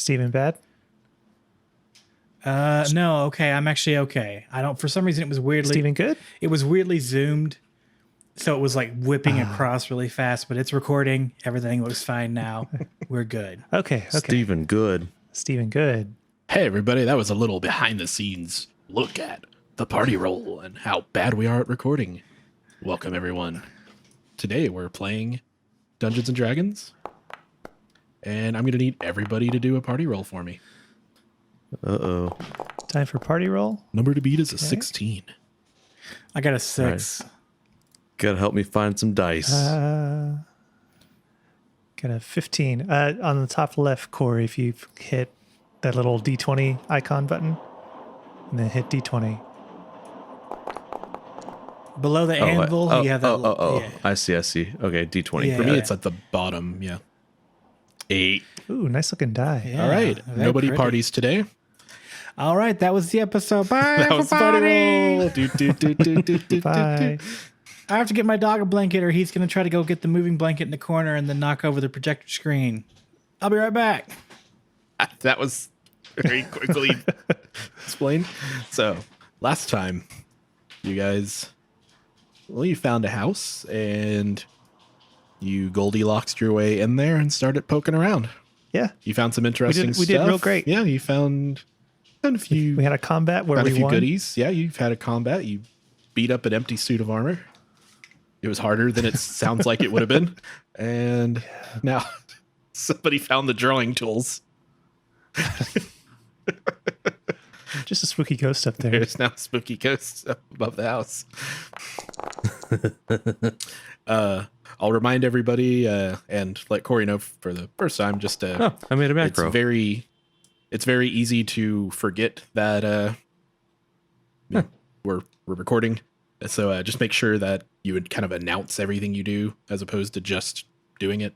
Steven bad? No, okay. I'm actually okay. I don't. For some reason, it was weirdly. Steven good? It was weirdly zoomed, so it was like whipping across really fast. But it's recording. Everything looks fine now. We're good. Okay. Steven good. Steven good. Hey, everybody, that was a little behind the scenes look at the party roll and how bad we are at recording. Welcome, everyone. Today we're playing Dungeons and Dragons, and I'm going to need everybody to do a party roll for me. Uh-oh. Time for party roll. Number to beat is a 16. I got a 6. Gotta help me find some dice. Got a 15. On the top left, Corey, if you hit that little D20 icon button, and then hit D20. Below the anvil, you have that. Yeah. I see. Okay, D20. Yeah. For me, it's at the bottom, yeah. 8. Ooh, nice looking die. Yeah, All right, very nobody pretty. parties today. All right, that was the episode. Bye, That was the party everybody. roll. Do. Bye. I have to get my dog a blanket, or he's going to try to go get the moving blanket in the corner and then knock over the projector screen. I'll be right back. That was very quickly explained. So, last time, you guys, well, you found a house and you Goldilocks your way in there and started poking around. Yeah. You found some interesting we stuff. did real great. Yeah, you found a few, We had a combat where found a we few won. goodies. Yeah, you've had a combat. You beat up an empty suit of armor. It was harder than it sounds like it would have been. And now somebody found the drawing tools. Just a spooky ghost up there. There's now spooky ghosts up above the house. I'll remind everybody and let Corey know for the first time. Just Oh, I made a macro. it's very easy to forget that we're recording. So just make sure that you would kind of announce everything you do as opposed to just doing it.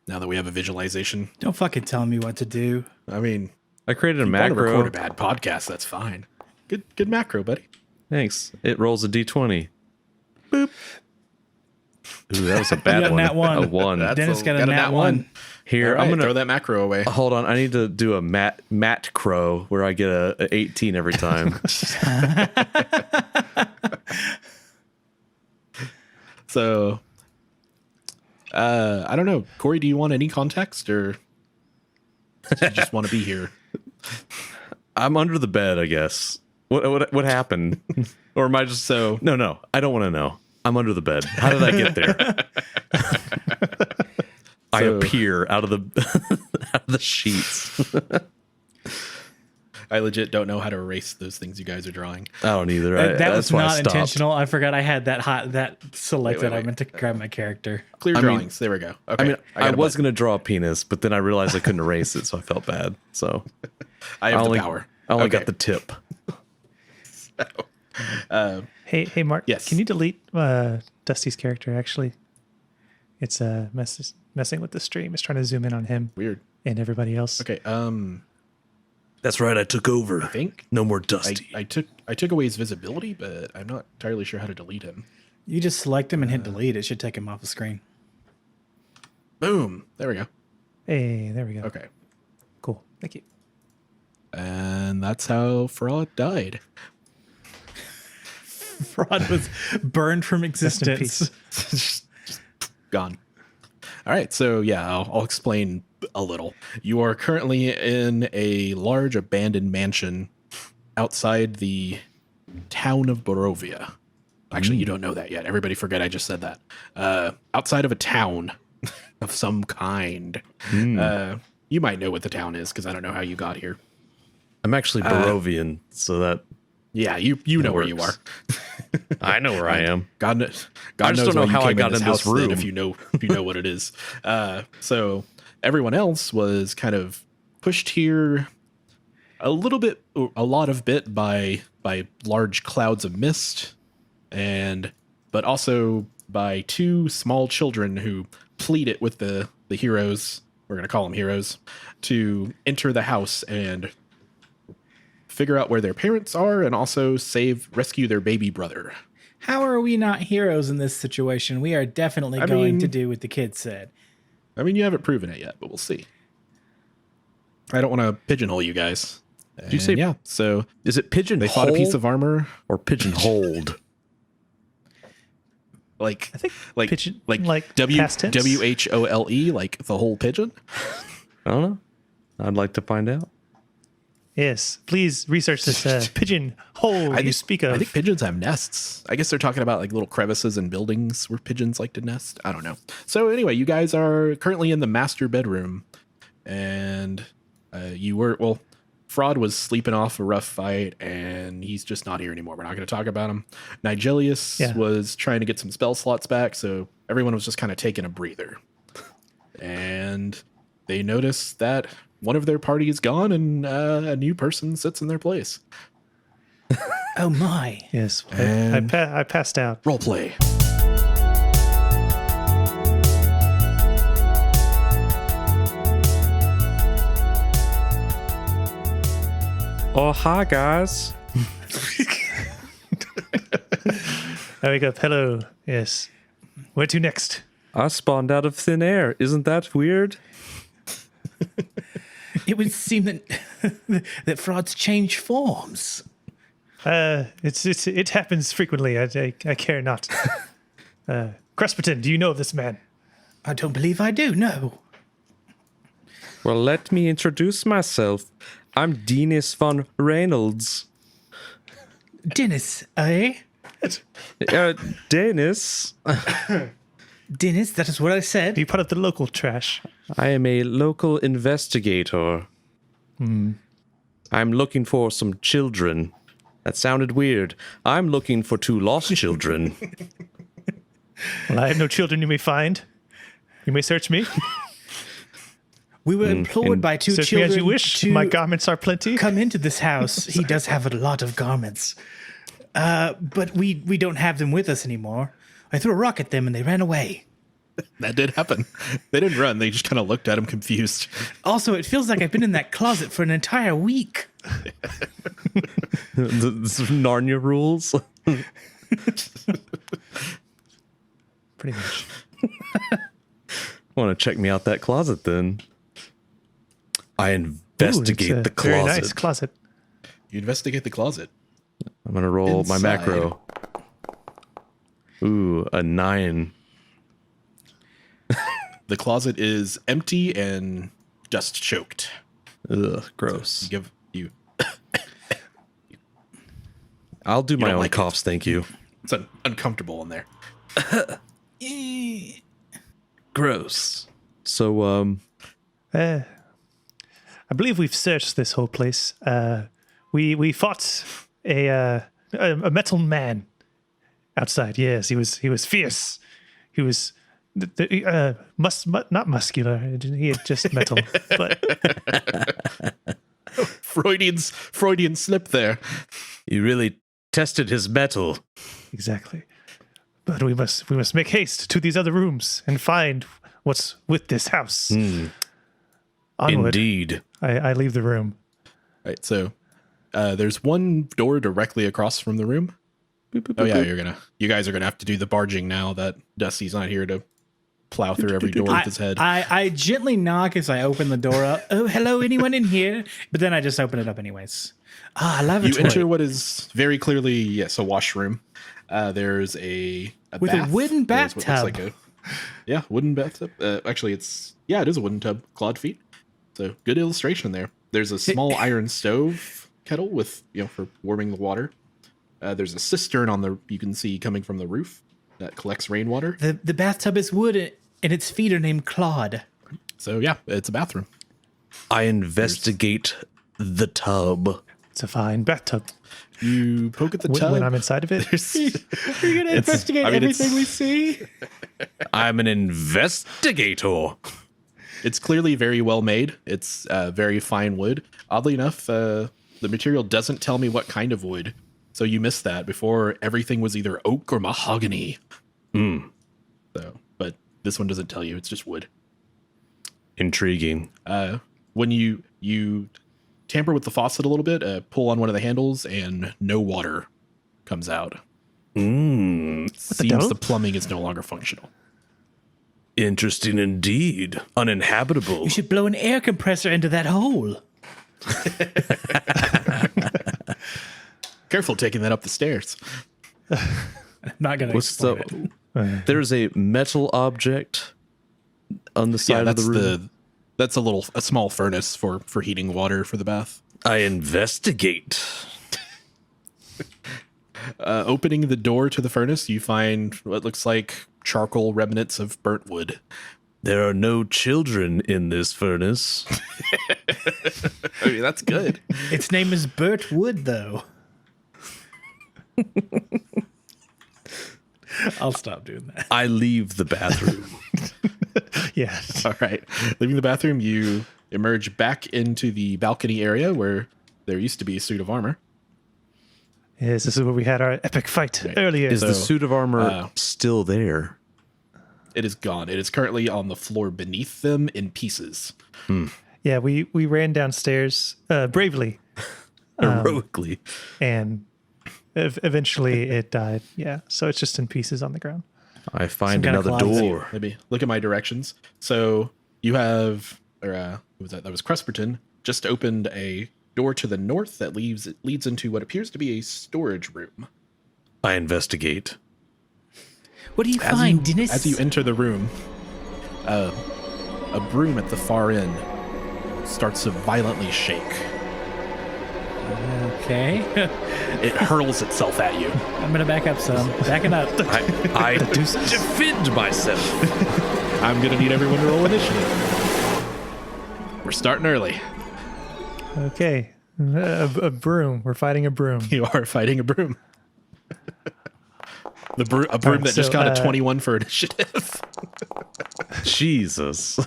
Now that we have a visualization, Don't fucking tell me what to do. I mean, I created a if you want to macro. record a bad podcast, that's fine. Good macro, buddy. Thanks. It rolls a D20. Boop. Ooh, that was a bad got a one. nat one. A 1. Dennis got a nat 1. Here, All right, I'm gonna throw that macro away. hold on. I need to do a Matt Crow where I get a 18 every time. So, I don't know, Corey. Do you want any context, or do you just want to be here? I'm under the bed, I guess. What happened? Or am I just So, No, I don't want to know. I'm under the bed. How did I get there? I So- appear out of the sheets. I legit don't know how to erase those things you guys are drawing. I don't either. That That's was why I not stopped. intentional. I forgot I had that selected. wait. I meant to grab my character. Clear I mean- drawings. There we go. Okay. I mean, I got a was button. going to draw a penis, but then I realized I couldn't erase it, so I felt bad. So I have only, the power. I only Okay. got the tip. Hey, Mark. Yes. Can you delete Dusty's character? Actually, it's messing with the stream. It's trying to zoom in on him Weird. and everybody else. Okay. That's right. I took over. I think No more Dusty. I took away his visibility, but I'm not entirely sure how to delete him. You just select him and hit delete. It should take him off the screen. Boom. There we go. Hey, there we go. Okay. Cool. Thank you. And that's how Fraud died. Fraud was burned from Rest in existence. peace. just gone. All right, so yeah, I'll explain a little. You are currently in a large abandoned mansion outside the town of Borovia. Actually, you don't know that yet. Everybody forget I just said that. Outside of a town of some kind. You might know what the town is because I don't know how you got here. I'm actually Barovian, so that Yeah, you know where you are. works. I know where I am. God knows. I just don't know why you how I came got in this house then room. If you know what it is. So everyone else was kind of pushed here a lot of bit by large clouds of mist, but also by two small children who pleaded with the heroes. We're gonna call them heroes to enter the house and figure out where their parents are and also rescue their baby brother. How are we not heroes in this situation? We are definitely going to do what the kids said. I mean, you haven't proven it yet, but we'll see. I don't want to pigeonhole you guys. Did you say? Yeah. So Is it pigeon? they fought a piece of armor, or pigeonholed? like I think like pigeon, like like W past tense. WHOLE, like the whole pigeon. I don't know. I'd like to find out. Yes, please research this pigeon hole you speak of. I think pigeons have nests. I guess they're talking about like little crevices in buildings where pigeons like to nest. I don't know. So anyway, you guys are currently in the master bedroom, and Fraud was sleeping off a rough fight, and he's just not here anymore. We're not going to talk about him. Nigelius was trying to get some spell slots back, so everyone was just kind of taking a breather. And they noticed that one of their party is gone, and a new person sits in their place. Oh my. Yes, And- I passed out. Role play. Oh, hi, guys. I wake up. Hello. Yes. Where to next? I spawned out of thin air. Isn't that weird? It would seem that that frauds change forms. It happens frequently. I care not. Cresperton, do you know this man? I don't believe I do, no. Well, let me introduce myself. I'm Dennis von Reynolds. Dennis, eh? Dennis. Dennis, that is what I said. Are you part of the local trash? I am a local investigator. I'm looking for some children. That sounded weird. I'm looking for 2 lost children. Well, I have no children you may find. You may search me. We were implored by 2 Search children me as you wish. to My garments are plenty. come into this house. He does have a lot of garments. But we don't have them with us anymore. I threw a rock at them and they ran away. That did happen. They didn't run. They just kind of looked at him confused. Also, it feels like I've been in that closet for an entire week. the Narnia rules. Pretty much. Want to check me out that closet then? I investigate Ooh, it's the a closet. Very nice closet. You investigate the closet. I'm gonna roll my Inside. macro. Ooh, a 9. The closet is empty and dust choked. Ugh, gross. You. I'll do my don't own like it. coughs, thank you. It's uncomfortable in there. Gross. So, I believe we've searched this whole place. We fought a metal man outside. Yes, he was fierce. He was not muscular. He had just metal. But Freudian slip there. you really tested his metal. exactly. But we must make haste to these other rooms and find what's with this house. Onward. Indeed. I leave the room. Right. So there's one door directly across from the room. Boop, boop, Oh boop, yeah, boop. you guys are gonna have to do the barging now that Dusty's not here to plow through every door with his head. I gently knock as I open the door up. Oh, hello, anyone in here? But then I just open it up anyways. You Lavatory. enter what is very clearly, yes, a washroom. There's a With a bath. wooden There's what looks bathtub. wooden bathtub. Actually, it is a wooden tub, clawed feet. So good illustration there. There's a small iron stove kettle with, for warming the water. There's a cistern you can see coming from the roof that collects rainwater. The bathtub is wood and its feet are named Claude. So yeah, it's a bathroom. I investigate the tub. It's a fine bathtub. You poke at the When tub. I'm inside of it, You're going to investigate everything we see? I'm an investigator. It's clearly very well made. It's very fine wood. Oddly enough, the material doesn't tell me what kind of wood. So you missed that. Before, everything was either oak or mahogany. So, but this one doesn't tell you. It's just wood. Intriguing. When you tamper with the faucet a little bit, pull on one of the handles, and no water comes out. Seems devil? the plumbing is no longer functional. Interesting indeed. Uninhabitable. You should blow an air compressor into that hole. Careful taking that up the stairs. I'm not going to What's explain the? it. There's a metal object on the side of the room. That's a small furnace for heating water for the bath. I investigate. Opening the door to the furnace, you find what looks like charcoal remnants of burnt wood. There are no children in this furnace. I mean, that's good. Its name is Burt Wood, though. I'll stop doing that. I leave the bathroom. Yeah. All right. Leaving the bathroom, you emerge back into the balcony area where there used to be a suit of armor. Yes, this is where we had our epic fight earlier. Is the suit of armor still there? It is gone. It is currently on the floor beneath them in pieces. Yeah, we ran downstairs bravely, Heroically. and eventually it died. Yeah, so it's just in pieces on the ground. I find kind of another closet. door. Maybe look at my directions. So you have, or who was that? That was Cresperton. Just opened a door to the north that leads into what appears to be a storage room. I investigate. What do you find, Dennis? As you enter the room, a broom at the far end starts to violently shake. Okay. It hurls itself at you. I'm going to back up some. Backing up. I defend myself. I'm going to need everyone to roll initiative. We're starting early. Okay, a broom. We're fighting a broom. You are fighting a broom. A broom right, that just so, got a 21 for initiative. Jesus.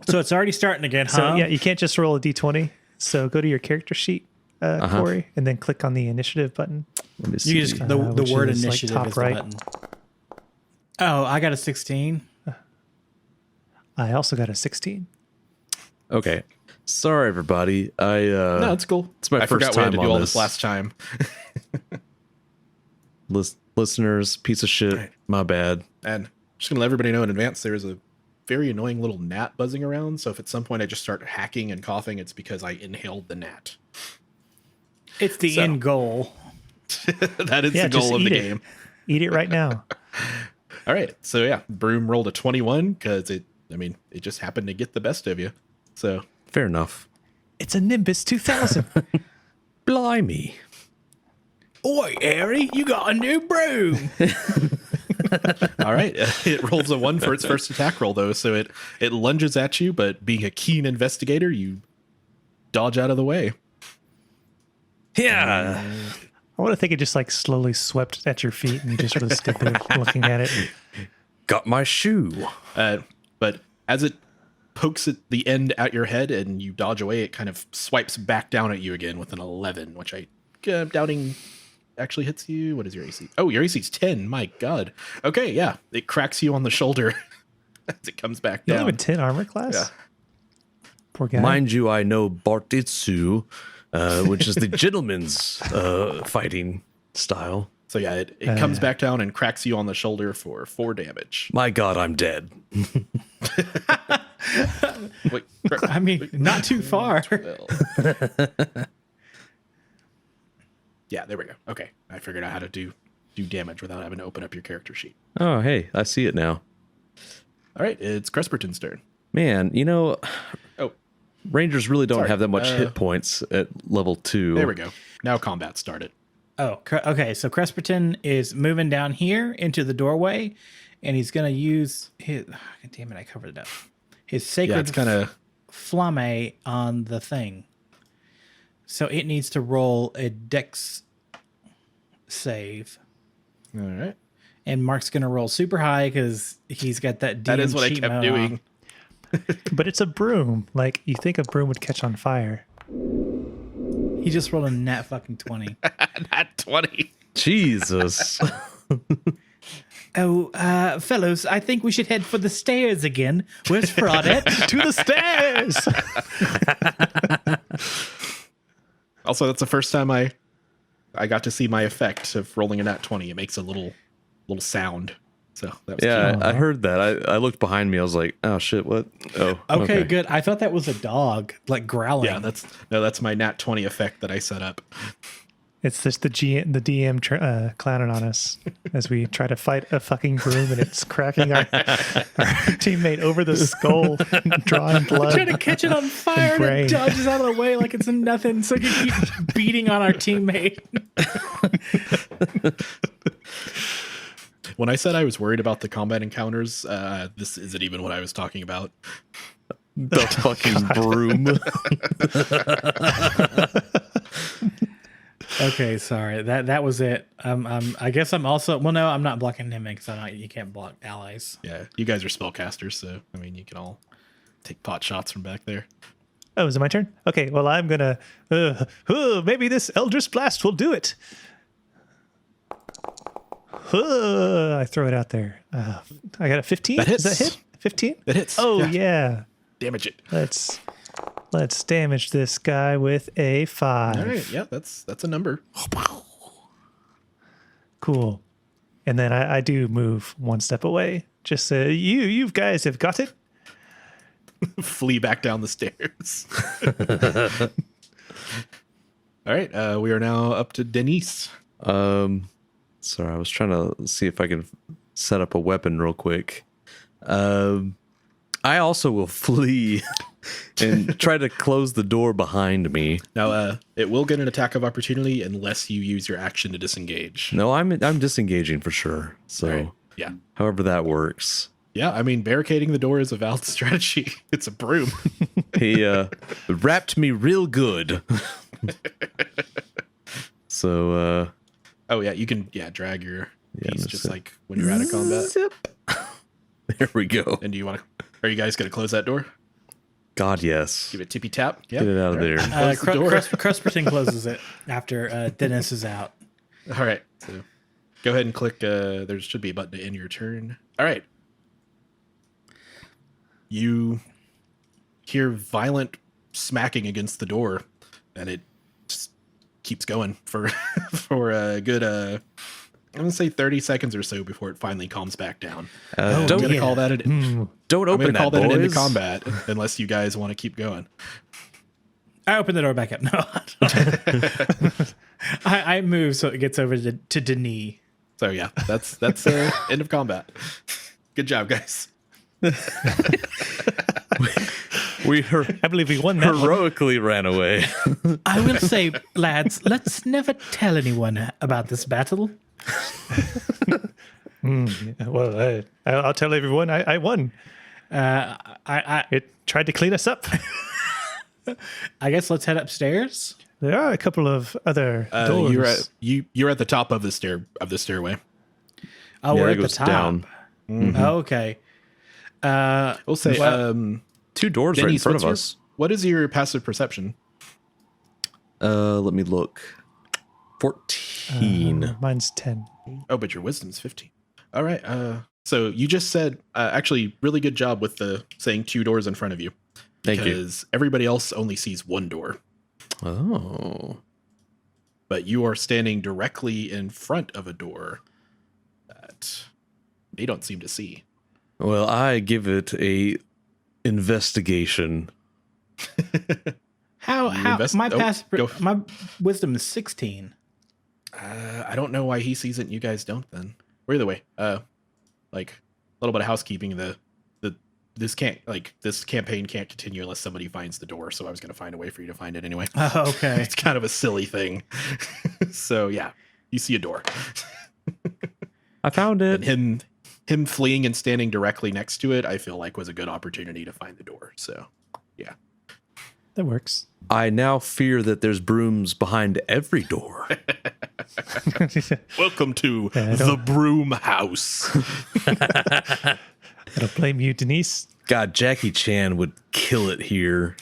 So it's already starting again, huh? So yeah, you can't just roll a d20. So go to your character sheet, Corey, and then click on the initiative button. Let me see. You just, the which word is, like, initiative top is the right. button. Oh, I got a 16. I also got a 16. Okay. Sorry, everybody. No, it's cool. It's my I first forgot we had time to do on all this. this last time. Listeners, piece of shit. Right. My bad. And just going to let everybody know in advance, there is a very annoying little gnat buzzing around. So if at some point I just start hacking and coughing, it's because I inhaled the gnat. It's the end goal. That is Yeah, the goal just of the eat it. game. Eat it right now. All right. So yeah, Broom rolled a 21 because it just happened to get the best of you. So Fair enough. It's a Nimbus 2000. Blimey. Oi, Harry, you got a new broom. all right, it rolls a 1 for its first attack roll though, so it lunges at you, but being a keen investigator, you dodge out of the way. Yeah. I want to think it just like slowly swept at your feet and you just sort of stood there looking at it. Got my shoe. But as it pokes at the end at your head and you dodge away, it kind of swipes back down at you again with an 11, which I'm doubting actually hits you. What is your AC? Oh, your AC's 10. My God. Okay, yeah. It cracks you on the shoulder as it comes back You down. only have a 10 armor class? Yeah. Poor guy. Mind you, I know Bartitsu, which is the gentleman's fighting style. So yeah, it comes back down and cracks you on the shoulder for 4 damage. My God, I'm dead. Wait, I mean, not too far. Yeah, there we go. Okay, I figured out how to do damage without having to open up your character sheet. Oh, hey, I see it now. All right, it's Cresperton's turn. Man, Oh, Rangers really don't Sorry, have that much hit points at level 2. there we go. Now combat started. Oh, okay. So Cresperton is moving down here into the doorway, and he's going to use his. God damn it! I covered it up. His sacred Yeah, it's kind of flamme on the thing. So it needs to roll a dex save, all right. and Mark's going to roll super high because he's got that. That is DM what I cheat kept mode doing. on. But it's a broom. Like, you think a broom would catch on fire. He just rolled a nat fucking 20. Not 20. Jesus. Oh, fellows, I think we should head for the stairs again. Where's Fraudette? To the stairs! Also, that's the first time I got to see my effect of rolling a nat 20. It makes a little sound. So that was Yeah, cute. I heard that. I looked behind me. I was like, oh shit, what? Oh, Okay, good. I thought that was a dog, like growling. Yeah, that's my nat 20 effect that I set up. It's just the DM clowning on us as we try to fight a fucking broom, and it's cracking our teammate over the skull, drawing blood. Trying to catch it on fire and brain. it dodges out of the way like it's nothing, so you keep beating on our teammate. When I said I was worried about the combat encounters, this isn't even what I was talking about. The fucking broom. Okay, sorry. That was it. I guess I'm also. Well, no, I'm not blocking him because you can't block allies. Yeah, you guys are spellcasters, so I mean, you can all take pot shots from back there. Oh, is it my turn? Okay, well, I'm gonna. Maybe this Eldritch Blast will do it. I throw it out there. I got a 15. That hits. Does that hit? 15? It hits. Oh yeah. Damage it. Let's damage this guy with a 5. All right, yeah, that's a number. Cool. And then I do move one step away. Just so you guys have got it. Flee back down the stairs. All right, we are now up to Denise. Sorry, I was trying to see if I can set up a weapon real quick. I also will flee and try to close the door behind me. Now, it will get an attack of opportunity unless you use your action to disengage. No, I'm disengaging for sure. So, All right, yeah. however that works. Yeah, I mean, barricading the door is a valid strategy. It's a broom. He wrapped me real good. So, Oh, yeah, you can drag your piece I'm just just like when you're out of combat. there we go. And do you want to... Are you guys going to close that door? God, yes. Give it tippy tap? Yeah. Get it out of there. Close the door. Crusperton closes it after Dennis is out. All right. So go ahead and click. There should be a button to end your turn. All right. You hear violent smacking against the door, and it just keeps going for a good I'm gonna say 30 seconds or so before it finally calms back down. I'm Don't gonna call that don't I'm open gonna call that an end to boys. combat unless you guys want to keep going. I open the door back up. No, I move so it gets over to Denis. So yeah, that's end of combat. Good job, guys. I believe we won that one. heroically ran away. I will say, lads, let's never tell anyone about this battle. Well, I'll tell everyone I won. It tried to clean us up. I guess let's head upstairs. There are a couple of other doors. You're at the top of the stairway. Oh, Yeah, we're that at the goes top. down. Oh, okay. We'll say, Two doors right in Denise, front of us. what is your passive perception? Let me look. 14. Mine's 10. Oh, but your wisdom's 15. All right. So you just said, actually, really good job with the saying 2 doors in front of you. Thank you. Because everybody else only sees 1 door. Oh. But you are standing directly in front of a door that they don't seem to see. Well, I give it a investigation. How my go. my wisdom is 16. I don't know why he sees it and you guys don't then. Or either way, like a little bit of housekeeping. This campaign can't continue unless somebody finds the door. So I was going to find a way for you to find it anyway. Oh, okay. It's kind of a silly thing. So yeah, you see a door. I found it. And him fleeing and standing directly next to it, I feel like was a good opportunity to find the door. So yeah. That works. I now fear that there's brooms behind every door. Welcome to Yeah, the Broom House. I don't blame you, Denise. God, Jackie Chan would kill it here.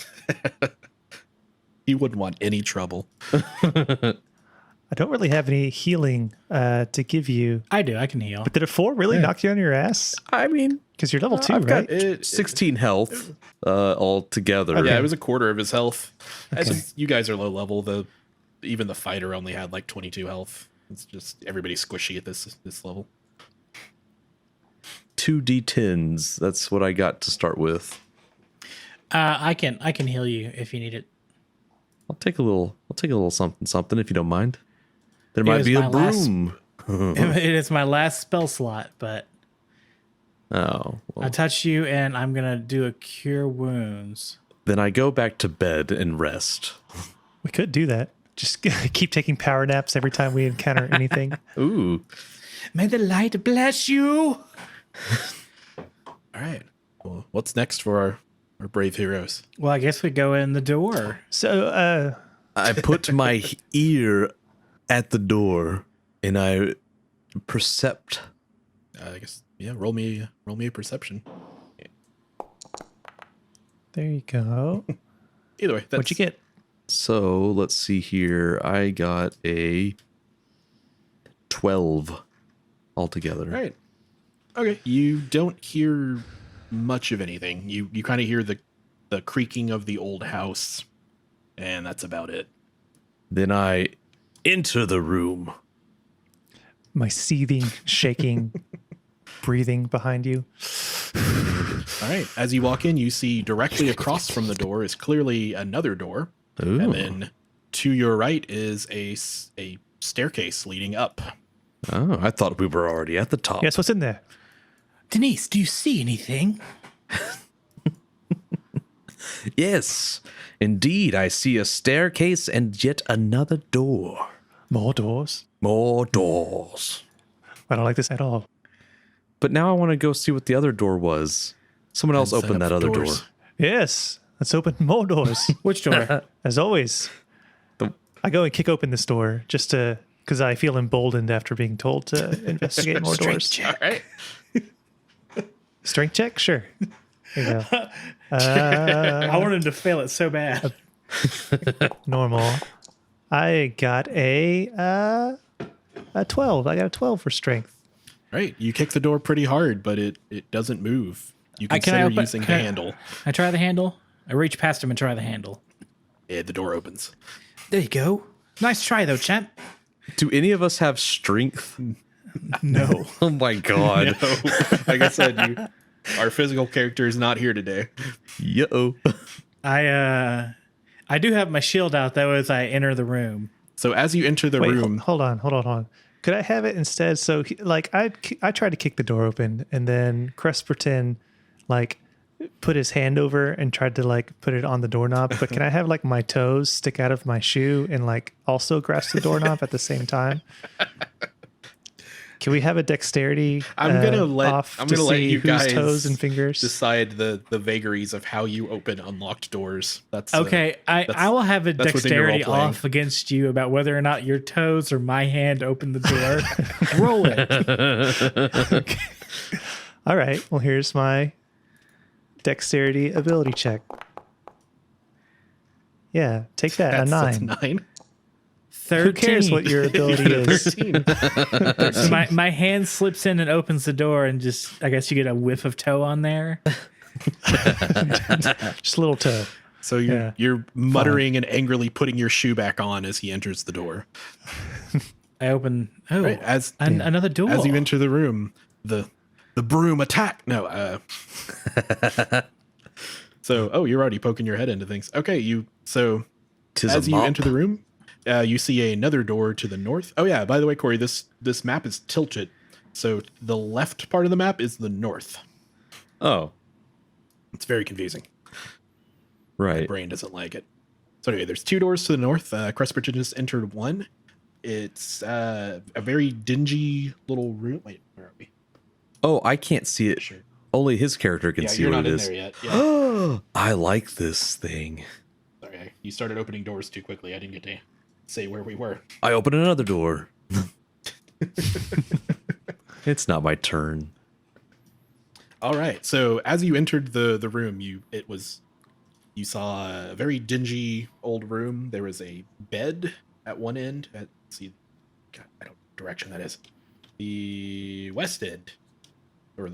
He wouldn't want any trouble. I don't really have any healing to give you. I do. I can heal. But did a 4 really knock you on your ass? I mean, Because you're level 2, I've right? got 16 health all together. Yeah, it was a quarter of his health. You guys are low level. Even the fighter only had like 22 health. It's just everybody's squishy at this level. 2 d10s. That's what I got to start with. I can heal you if you need it. I'll take a little something if you don't mind. There It might was be a my last- broom. It is my last spell slot, but Oh, well, I touched you and I'm gonna do a cure wounds. then I go back to bed and rest. We could do that. Just keep taking power naps every time we encounter anything. Ooh. May the light bless you. All right. Well, what's next for our brave heroes? Well, I guess we go in the door. So, I put my ear at the door and I percept. I guess roll me a perception. there you go. Either way, What'd you get? So let's see here. I got a 12 altogether. All right. Okay. You don't hear much of anything. You kind of hear the creaking of the old house, and that's about it. Then I enter the room. My seething, shaking, breathing behind you. All right. As you walk in, you see directly across from the door is clearly another door, Ooh. and then to your right is a staircase leading up. Oh, I thought we were already at the top. Yes, what's in there? Denise, do you see anything? Yes, indeed. I see a staircase and yet another door. More doors. More doors. I don't like this at all. But now I want to go see what the other door was. Someone else And sign opened up that for other door. doors. Yes, let's open more doors. Which door? As always. The- I go and kick open this door just to, because I feel emboldened after being told to investigate more doors. All right. Strength check? Sure. There you go. I wanted to fail it so bad. Normal. I got a 12. I got a 12 for strength. Right. You kick the door pretty hard, but it doesn't move. You Can I consider open- using the can I- handle. I try the handle. I reach past him and try the handle. Yeah, the door opens. There you go. Nice try though, champ. Do any of us have strength? No. Oh my god. No, like I said, our physical character is not here today. Yo. I do have my shield out though as I enter the room. So as you enter the Wait, room, hold on. Could I have it instead? So, I tried to kick the door open, and then Cresperton, put his hand over and tried to, put it on the doorknob. But can I have, my toes stick out of my shoe and, also grasp the doorknob at the same time? Can we have a dexterity I'm gonna let see you whose guys toes and fingers? decide the vagaries of how you open unlocked doors. That's Okay, I will have a that's within your dexterity role-playing. off against you about whether or not your toes or my hand open the door. Roll it. All right. Well, here's my dexterity ability check. Yeah, take that. that's a 9. 9. 13. Who cares what your ability is? 13. So my hand slips in and opens the door, and just I guess you get a whiff of toe on there. Just a little toe. So Yeah. you're muttering and angrily putting your shoe back on as he enters the door. I open. Oh, Right, as another door. as you enter the room, the broom attack. No, So, you're already poking your head into things. Okay, Tis as a you mop. enter the room, you see another door to the north. Oh yeah, by the way, Corey, this map is tilted. So the left part of the map is the north. Oh, It's very confusing. right. Brain doesn't like it. So anyway, there's 2 doors to the north. Cresperton just entered one. It's a very dingy little room. Wait, where are we? Oh, I can't see it. Sure. Only his character can Yeah, see you're what not it in is. there yet. Yeah. I like this thing. Sorry, you started opening doors too quickly. I didn't get to say where we were. I open another door. It's not my turn. All right. So as you entered the room, you saw a very dingy old room. There was a bed at one end. Let's see, God, I don't know what direction that is. The west end, or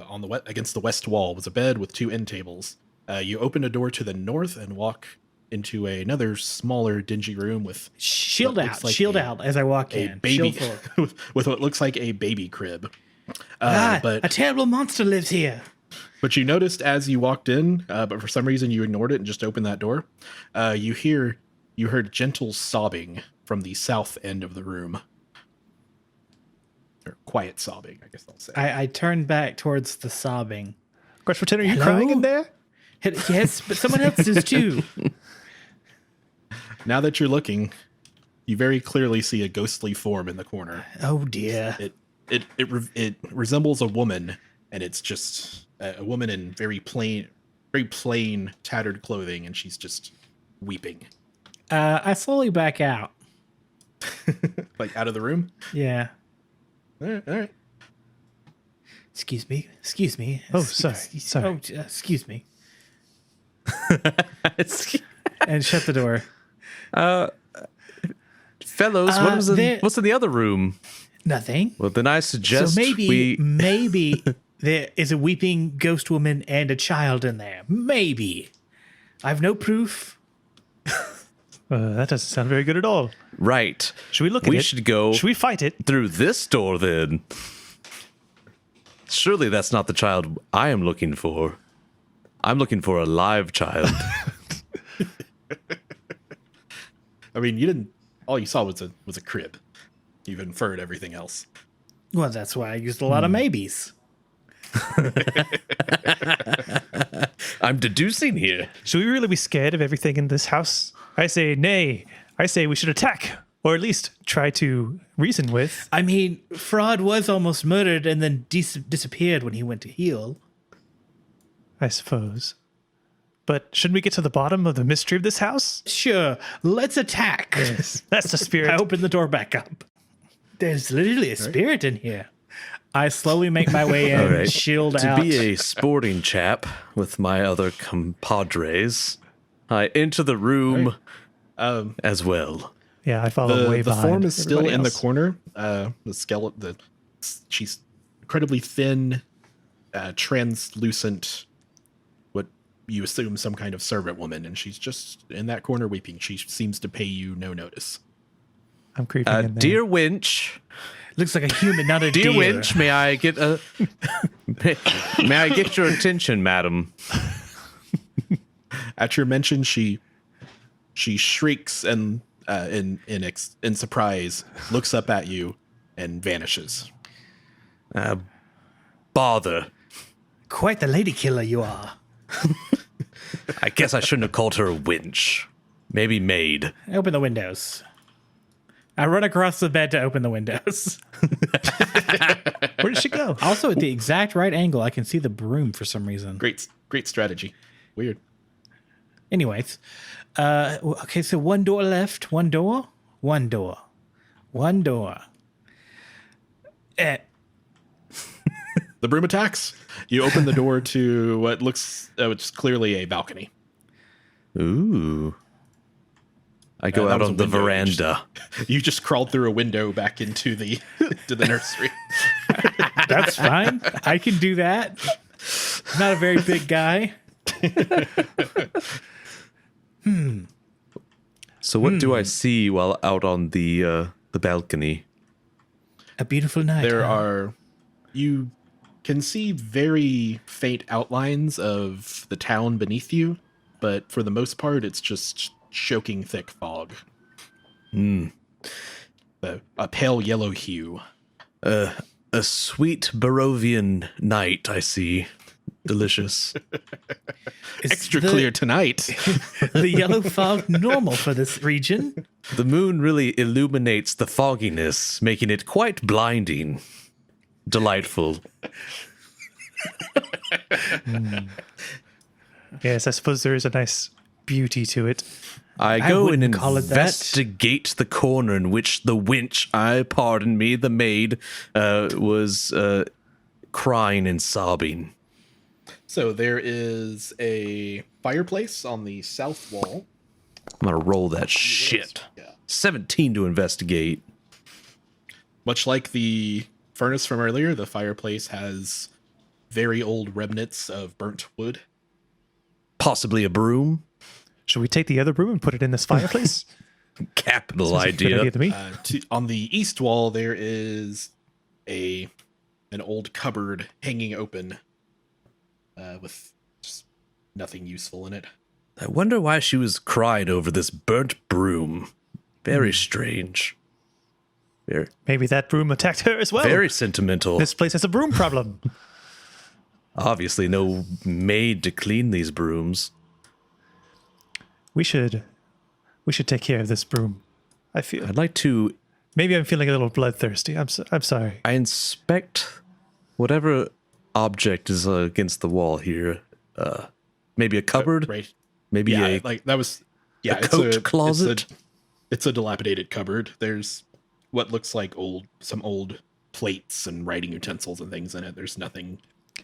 against the west wall, was a bed with 2 end tables. You open a door to the north and walk into another smaller, dingy room with shield what out, looks like shield a- out as I walk a in. baby Shield forward. with what looks like a baby crib. But a terrible monster lives here. But you noticed as you walked in, but for some reason you ignored it and just opened that door. You heard gentle sobbing from the south end of the room, or quiet sobbing, I guess I'll say. I turned back towards the sobbing. Crush for 10, are you Hello? crying in there? Yes, but someone else is too. Now that you're looking, you very clearly see a ghostly form in the corner. Oh dear. It resembles a woman, and it's just a woman in very plain, tattered clothing, and she's just weeping. I slowly back out. Like out of the room. Yeah. All right. Excuse me. Excuse me. Oh, sorry. Sorry. Oh, excuse me. And shut the door. Fellows, what's in the other room? Nothing. Well, then I suggest So maybe there is a weeping ghost woman and a child in there. Maybe. I've no proof. That doesn't sound very good at all. Right. Should we look at it? We should go Should we fight it? through this door then. Surely that's not the child I am looking for. I'm looking for a live child. I mean, you didn't. All you saw was a crib. You've inferred everything else. Well, that's why I used a lot of maybes. I'm deducing here. Should we really be scared of everything in this house? I say nay. I say we should attack, or at least try to reason with. I mean, Fraud was almost murdered and then disappeared when he went to heal. I suppose. But shouldn't we get to the bottom of the mystery of this house? Sure, let's attack. Yes, that's the spirit. I open the door back up. There's literally a spirit in here. I slowly make my way in, All right. shield To out. be a sporting chap with my other compadres, I enter the room as well. Yeah, I follow way The behind. form is still everybody in the else. corner. The skeleton. She's incredibly thin, translucent. What you assume some kind of servant woman, and she's just in that corner weeping. She seems to pay you no notice. I'm creeping in there. Dear Winch, Looks like a human, not a dear deer. Winch, may I get may I get your attention, madam? At your mention, she shrieks and in surprise, looks up at you, and vanishes. Bother. Quite the lady killer you are. I guess I shouldn't have called her a winch. Maybe maid. I open the windows. I run across the bed to open the windows. Where did she go? Also, at the exact right angle, I can see the broom for some reason. Great strategy. Weird. Anyways, okay, so one door left, one door. The broom attacks. You open the door to what looks, which is clearly a balcony. Ooh. I go that out was a on the window. veranda. You just crawled through a window back into the to the nursery. That's fine. I can do that. I'm not a very big guy. So what do I see while out on the balcony? A beautiful night. You can see very faint outlines of the town beneath you, but for the most part, it's just choking thick fog. A pale yellow hue. A sweet Barovian night, I see. Delicious. Is Extra the- clear tonight. The yellow fog normal for this region? The moon really illuminates the fogginess, making it quite blinding. Delightful. Yes, I suppose there is a nice beauty to it. I go and wouldn't call it that. investigate the corner in which the winch, the maid, was crying and sobbing. So there is a fireplace on the south wall. I'm gonna roll that shit. Yeah. 17 to investigate. Much like the furnace from earlier, the fireplace has very old remnants of burnt wood. Possibly a broom. Should we take the other broom and put it in this fireplace? Capital Sounds like a good idea. idea to me. On the east wall, there is a an old cupboard hanging open, with just nothing useful in it. I wonder why she was crying over this burnt broom. Very strange. Very, Maybe that broom attacked her as well. very sentimental. This place has a broom problem. Obviously, no maid to clean these brooms. We should take care of this broom. I feel I'd like to maybe I'm feeling a little bloodthirsty. I'm sorry. I inspect whatever object is against the wall here. Maybe a cupboard. Right. Maybe Yeah, a like that was. Yeah, coat closet? It's a dilapidated cupboard. There's what looks like some old plates and writing utensils and things in it. There's nothing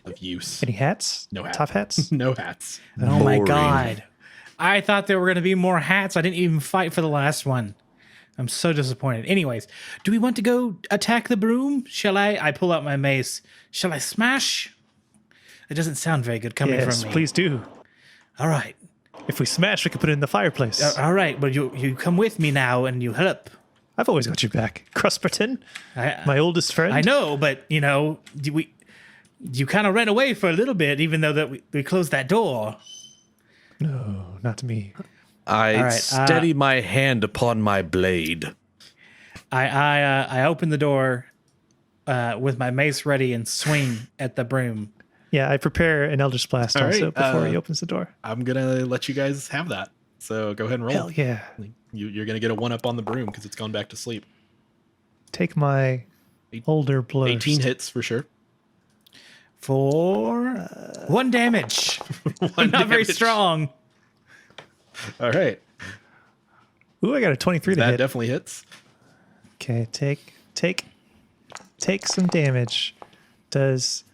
of use. Any hats? No hats. Top hats? No hats. Oh my Boring. god. I thought there were going to be more hats. I didn't even fight for the last one. I'm so disappointed. Anyways, do we want to go attack the broom? Shall I? I pull out my mace. Shall I smash? It doesn't sound very good coming Yes, from me. please do. All right. If we smash, we can put it in the fireplace. All right. Well, you come with me now and you help. I've always got your back. Crusperton, I, my oldest friend. I know, but you kind of ran away for a little bit, even though that we closed that door. No, not me. I All right, steady my hand upon my blade. I open the door with my mace ready and swing at the broom. Yeah, I prepare an Eldritch Blast All also right, before he opens the door. I'm gonna let you guys have that. So go ahead and roll. Hell yeah. You're gonna get a 1-up on the broom because it's gone back to sleep. Take my older blows. 18 hits for sure. For 1 damage. I'm not very damage. strong. All right, Ooh, I got a 23 to that hit. definitely hits. Okay, take some damage. Does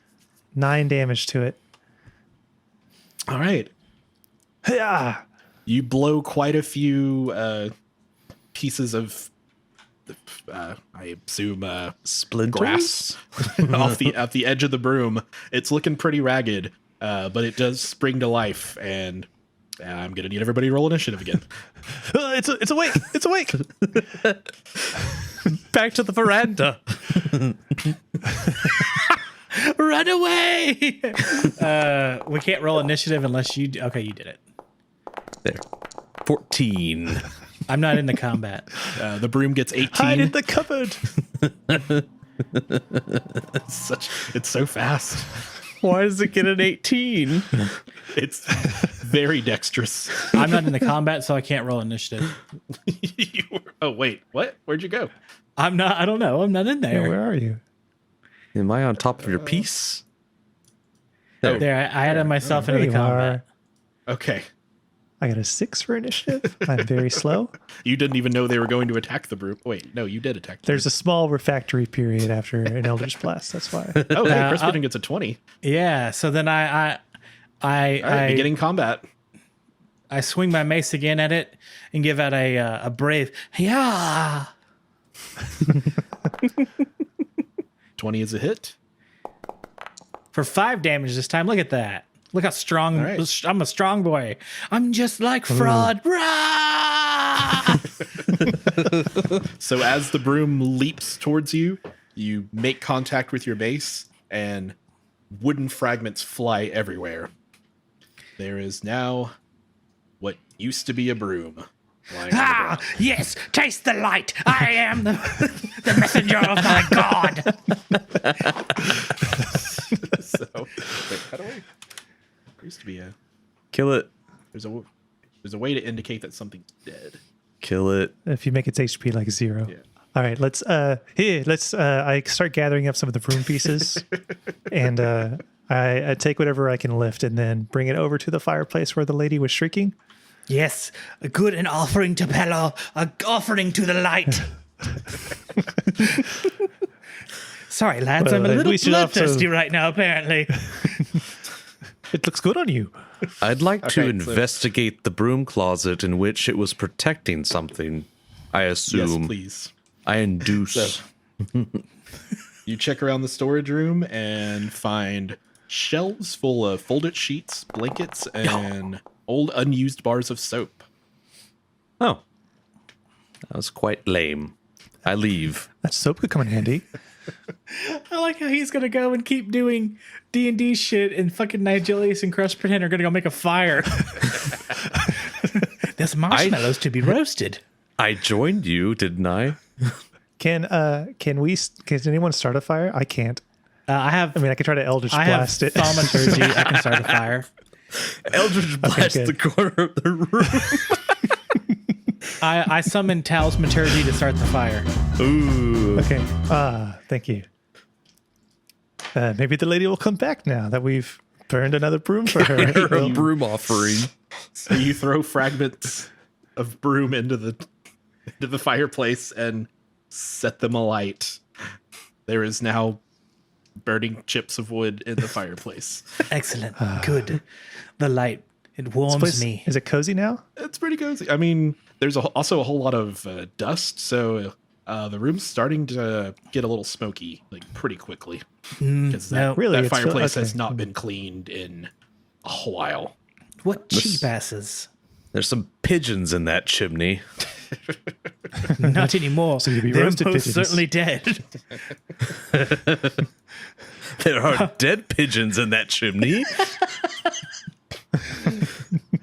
9 damage to it. All right, Yeah. you blow quite a few pieces of, I assume, Splinters? grass off the edge of the broom. It's looking pretty ragged, but it does spring to life, and I'm gonna need everybody to roll initiative again. It's awake. It's awake. Back to the veranda. Run away! We can't roll initiative unless you... Okay, you did it. There. 14. I'm not into combat. The broom gets 18. Hide in the cupboard. It's so fast. Why does it get an 18? It's very dexterous. I'm not into combat, so I can't roll initiative. Oh wait, what? Where'd you go? I'm not... I don't know. I'm not in Yeah, there. where are you? Am I on top of your piece? There, I added myself There into the you combat. are. Okay. I got a 6 for initiative. I'm very slow. You didn't even know they were going to attack the broom. Wait, no, you did attack the There's a small refractory period after an Eldritch Blast. That's why. broom. Oh, hey, Chris Pudding gets a 20. Yeah, so then All right, beginning combat. I swing my mace again at it and give out a brave yeah. 20 is a hit. For 5 damage this time. Look at that. Look how strong. All right. I'm a strong boy. I'm just like fraud. Rah! So as the broom leaps towards you, you make contact with your base, and wooden fragments fly everywhere. There is now what used to be a broom. lying on the ground. Yes, taste the light. I am the messenger of my god. So, wait, how do I? There used to be a. Kill it. There's a way to indicate that something's dead. Kill it. If you make its HP like 0. Yeah. All right, let's I start gathering up some of the broom pieces and I take whatever I can lift and then bring it over to the fireplace where the lady was shrieking. Yes, a good an offering to Pelo, a offering to the light. Sorry, lads, I'm a Well, little we should also- bloodthirsty right now, apparently. It looks good on you. I'd like to Okay, so- investigate the broom closet in which it was protecting something. I assume. Yes, please. I induce. You check around the storage room and find shelves full of folded sheets, blankets, and old unused bars of soap. Oh. That was quite lame. I leave. That soap could come in handy. I like how he's gonna go and keep doing D&D shit, and fucking Nigelius and Crust Pretend are gonna go make a fire. There's marshmallows to be roasted. I joined you, didn't I? Can anyone start a fire? I can't. I mean, I could try to Eldritch Blast it. Thaumaturgy. I can start a fire. Eldritch Blast good. the corner of the room. I summon Talismaturgy to start the fire. Ooh. Okay. Thank you. Maybe the lady will come back now that we've burned another broom for her. A broom offering. So you throw fragments of broom into the fireplace and set them alight. There is now burning chips of wood in the fireplace. Excellent. Good. The light. It warms me. Is it cozy now? It's pretty cozy. I mean, there's also a whole lot of dust, so the room's starting to get a little smoky, like pretty quickly. Because no. Really? that It's fireplace okay. has not been cleaned in a while. What cheap asses. There's some pigeons in that chimney. Not anymore. So you'd be They're roasted most pigeons. certainly dead. There are dead pigeons in that chimney.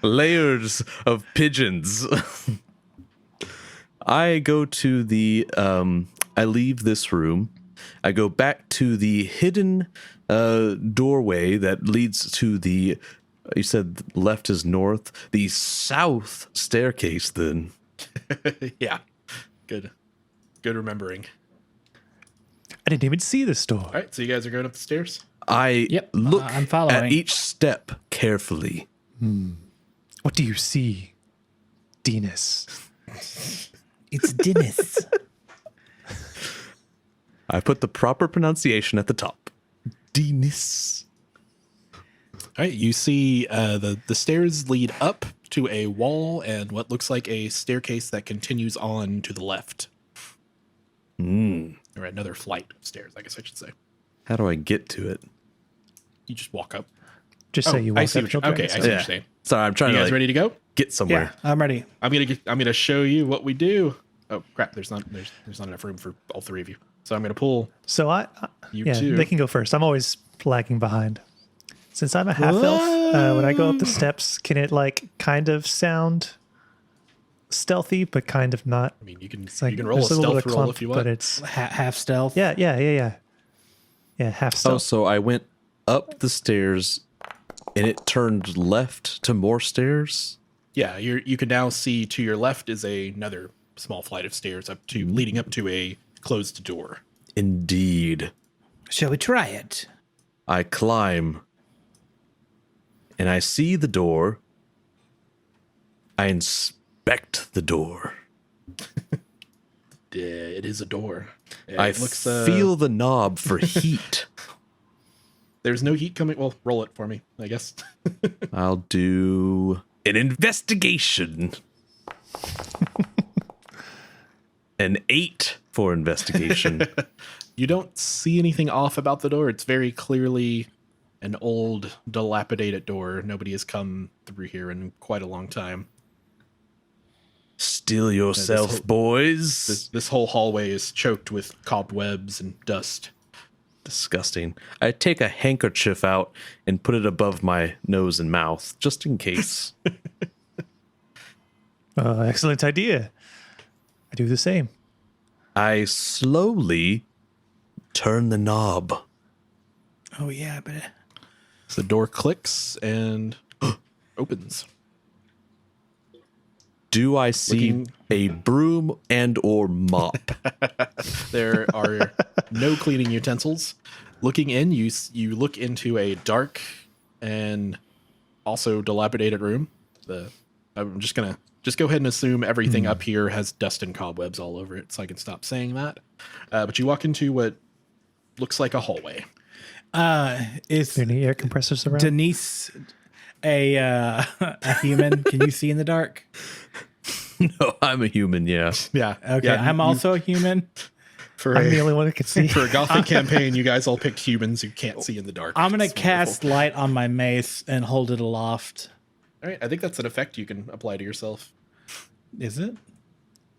Layers of pigeons. I go to the I leave this room. I go back to the hidden doorway that leads to the, you said left is north, the south staircase then. Yeah. Good remembering. I didn't even see this door. All right, so you guys are going up the stairs? I Yep, look I'm following. at each step carefully. What do you see, Dinas? It's Dennis. I put the proper pronunciation at the top. Dinis. All right, you see the stairs lead up to a wall and what looks like a staircase that continues on to the left. Or another flight of stairs, I guess I should say. How do I get to it? You just walk up. Just say you I want see that what you, filter okay, I inside. see what you're saying. Sorry, I'm trying You to guys like, ready to go? get somewhere. Yeah, I'm ready. I'm gonna show you what we do. Oh crap! There's not enough room for all three of you. So I'm gonna pull. So You yeah, too. they can go first. I'm always lagging behind. Since I'm a half elf, when I go up the steps, can it like kind of sound stealthy, but kind of not? I mean, you can It's like you can roll a there's little stealth bit of roll clump, if you but want. it's Half stealth. yeah, half Oh, stealth. so I went up the stairs and it turned left to more stairs? Yeah, you can now see to your left is another small flight of stairs up to leading up to a closed door. Indeed. Shall we try it? I climb and I see the door. I inspect the door. It is a door. I It looks feel the knob for heat. There's no heat coming. Well, roll it for me, I guess. I'll do an investigation. An 8 for investigation. You don't see anything off about the door. It's very clearly an old, dilapidated door. Nobody has come through here in quite a long time. Steal yourself, whole- boys. This whole hallway is choked with cobwebs and dust. Disgusting. I take a handkerchief out and put it above my nose and mouth, just in case. Excellent idea. I do the same. I slowly turn the knob. Oh yeah, but The door clicks and opens. Do I see Looking- a broom and or mop? There are no cleaning utensils. Looking in, you look into a dark and also dilapidated room. I'm just gonna go ahead and assume everything up here has dust and cobwebs all over it, so I can stop saying that. But you walk into what looks like a hallway. is Are there any air compressors around? Denise a human? Can you see in the dark? No, I'm a human, yeah. Yeah. Okay, I'm also a human. For I'm the only one that can see. for a gothic campaign, you guys all picked humans who can't see in the dark. I'm gonna It's cast wonderful. light on my mace and hold it aloft. All right, I think that's an effect you can apply to yourself. Is it?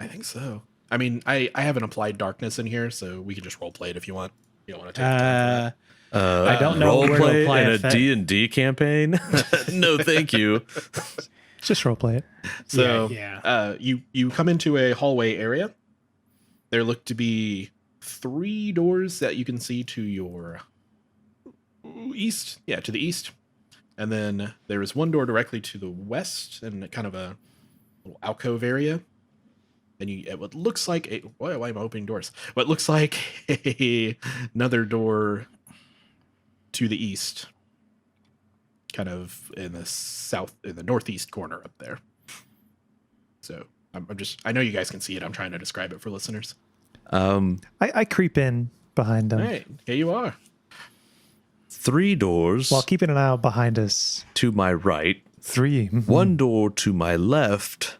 I think so. I mean, I haven't applied darkness in here, so we can just role play it if you want. You don't want to take the time for that. I don't know where to Roleplay apply in a effect. D&D campaign? No, thank you. Just roleplay it. So Yeah. you come into a hallway area. There look to be 3 doors that you can see to your east. Yeah, to the east. And then there is 1 door directly to the west and kind of a little alcove area. And what looks like why am I opening doors? What looks like another door to the east. Kind of in the northeast corner up there. So I know you guys can see it. I'm trying to describe it for listeners. I creep in behind them All right, here you are. 3 doors while keeping an eye out behind us. to my right, 3. 1 door to my left,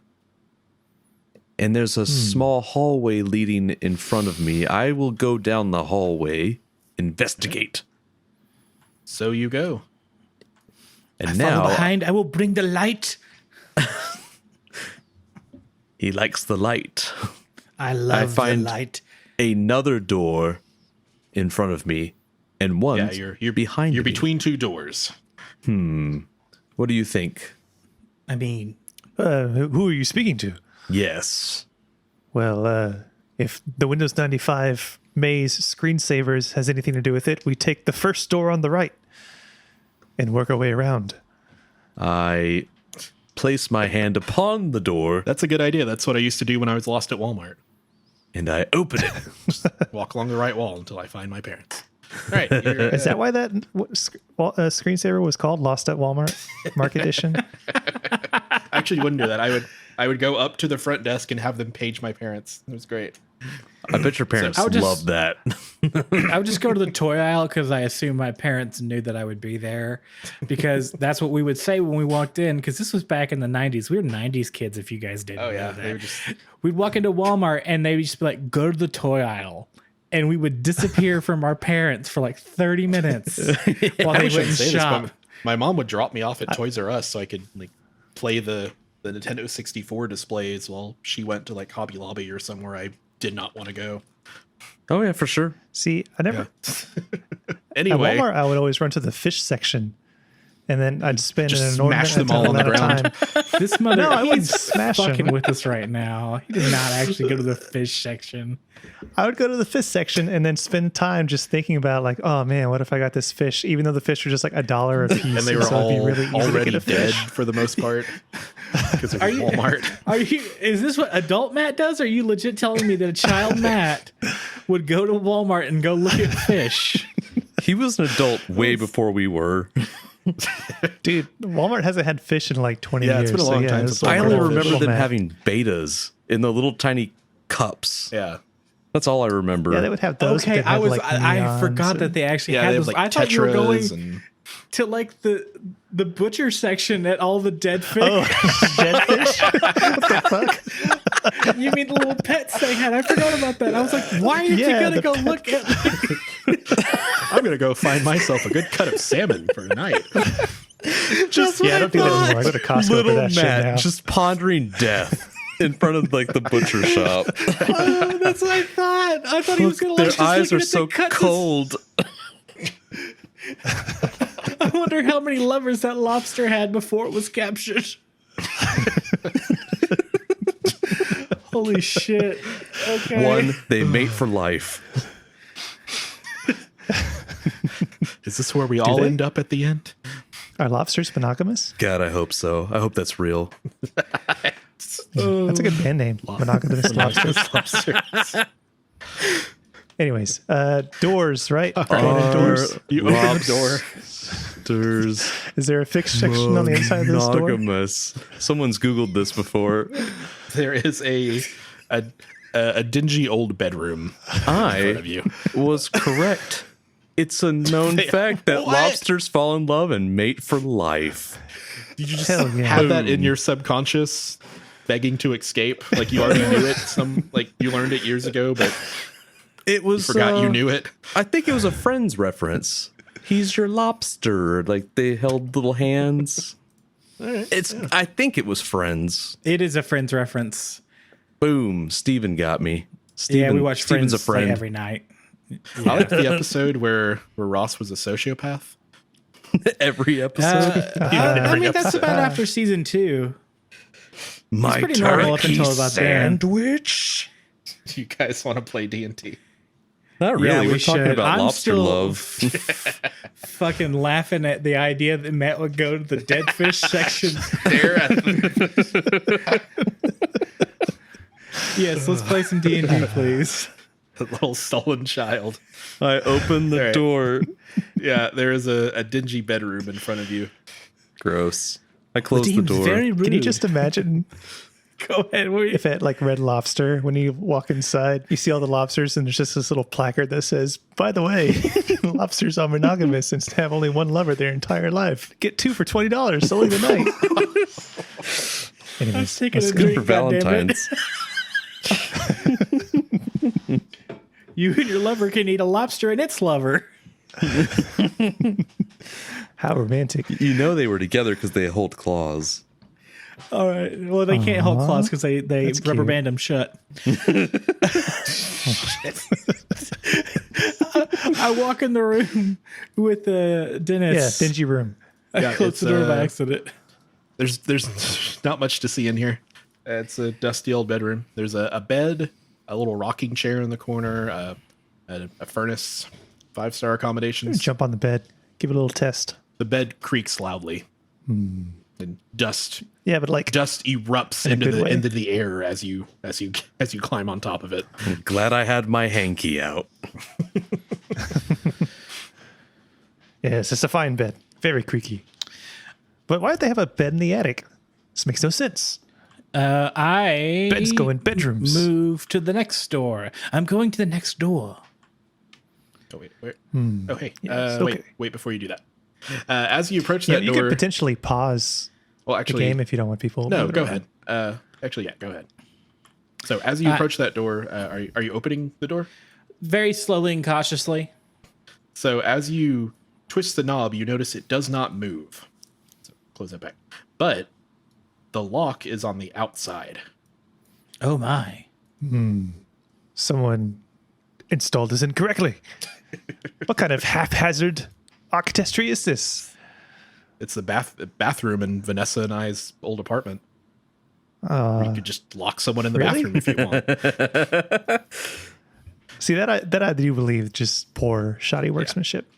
and there's a small hallway leading in front of me. I will go down the hallway, investigate. So you go. And Follow now behind. I will bring the light. he likes the light. I love find- the light. Another door in front of me, and one Yeah, you're behind You're me. between 2 doors. What do you think? I mean, Who are you speaking to? Yes. Well, if the Windows 95 maze screensavers has anything to do with it, we take the first door on the right and work our way around. I place my hand upon the door That's a good idea. That's what I used to do when I was lost at Walmart. and I open it. Walk along the right wall until I find my parents. All right. You're, Is that why that screensaver was called Lost at Walmart Market Edition? I actually wouldn't do that. I would go up to the front desk and have them page my parents. It was great. I bet your parents I would just- love that. I would just go to the toy aisle because I assume my parents knew that I would be there, because that's what we would say when we walked in. Because this was back in the 90s. We were 90s kids, if you guys didn't Oh know yeah, that. they were just We'd walk into Walmart and they would just be like, "Go to the toy aisle," and we would disappear from our parents for like 30 minutes while I they probably went shouldn't and say this, shop. but my mom would drop me off at Toys R Us so I could like play the Nintendo 64 displays while she went to like Hobby Lobby or somewhere I did not want to go. Oh yeah, for sure. See, I never. At Anyway, Walmart, I would always run to the fish section, and then I'd spend Just an inordinate smash them all on the amount of ground. time. This mother, No, I wouldn't he's smash fucking him. with us right now. He did not actually go to the fish section. I would go to the fish section and then spend time just thinking about like, oh man, what if I got this fish? Even though the fish were just like $1 a piece, and they were so it'd all be really easy to already get a dead fish. for the most part because it was you- Walmart. Are you? Is this what adult Matt does? Or are you legit telling me that a child Matt would go to Walmart and go look at fish? He was an adult way before we were. Dude, Walmart hasn't had fish in like 20 Yeah, years. it's been a long time it's since I like only little remember fish. them Matt. having betas in the little tiny cups. Yeah. That's all I remember. Yeah, they would have those. but Okay, they'd have, like, I neons forgot and- that they actually Yeah, had they have those. like I thought you were going tetras and to like the butcher section at all the dead fish. Oh, dead fish? What the fuck? You mean the little pets they had? I forgot about that. I was like, why aren't you Yeah, gonna the go look at? I'm gonna go find myself a good cut of salmon for tonight. Just Yeah, I don't think that anymore. I go to Costco for Little that shit now. Matt just pondering death in front of like the butcher shop. Oh, that's what I thought. I thought he was gonna like Their just eyes looking are at so the cuts. cold. I wonder how many lovers that lobster had before it was captured. Holy shit. Okay. One, they mate for life. Is this where we all they? end up at the end? Are lobsters monogamous? God, I hope so. I hope that's real. That's a good band name. Monogamous lobsters. Anyways, doors, right? Abandoned doors. You open the door. Doors. Is there a fixed section on the inside of this door? Monogamous. Someone's Googled this before. There is a dingy old bedroom in front I of you. was correct. It's a known fact that What? lobsters fall in love and mate for life. Did you just Hell yeah. have that in your subconscious, begging to escape? Like you already knew it. Like you learned it years ago, but It was forgot you knew it. I think it was a Friends reference. He's your lobster. Like they held little hands. I think it was Friends. It is a Friends reference. Boom. Steven got me. Yeah, we watch Steven's Friends a friend. like, every night. I like the episode where Ross was a sociopath. Every episode. I mean, that's about after season 2. My pretty normal up turkey until about then. sandwich. Do you guys want to play D&D? Not really. Yeah, We're we talking should. about I'm lobster still- love. Fucking laughing at the idea that Matt would go to the dead fish section. Stare at Yes, let's play some D&D, please. the little sullen child. I open the All right. door. Yeah, there is a dingy bedroom in front of you. Gross. I close the DM's door. very rude. Can you just imagine go ahead? What are you- if at like Red Lobster, when you walk inside, you see all the lobsters and there's just this little placard that says, by the way, lobsters are monogamous and have only one lover their entire life. Get 2 for $20 only tonight. I'm Anyways, taking It's a good drink, for goddammit. Valentine's. You and your lover can eat a lobster and its lover. how romantic. You know they were together because they hold claws. All right. Well, they can't hold claws because they That's rubber cute. band them shut. I walk in the room with Yeah, Dennis. dingy room. I Yeah, close it's, the door by accident. There's not much to see in here. It's a dusty old bedroom. There's a bed, a little rocking chair in the corner, a furnace, 5-star accommodations. Jump on the bed. Give it a little test. The bed creaks loudly, and dust Yeah, but like, erupts In a into good way. into the air as you climb on top of it. Glad I had my hanky out. yes, it's a fine bed. Very creaky. But why did they have a bed in the attic? This makes no sense. I Beds go in bedrooms. move to the next door. I'm going to the next door. Oh wait. Oh hey. Yes, Wait. okay. Wait before you do that. As you approach Yeah, that you door. could potentially pause Well, the actually, game if you don't want people. no. moving Go around. ahead. Actually, yeah. Go ahead. So as you approach that door, are you opening the door? Very slowly and cautiously. So as you twist the knob, you notice it does not move. So close that back. But the lock is on the outside. Oh my. Someone installed this incorrectly. What kind of haphazard architecture is this? It's the bathroom in Vanessa and I's old apartment. You could just lock someone in the really? bathroom if you want. See, that I do believe just poor, shoddy workmanship,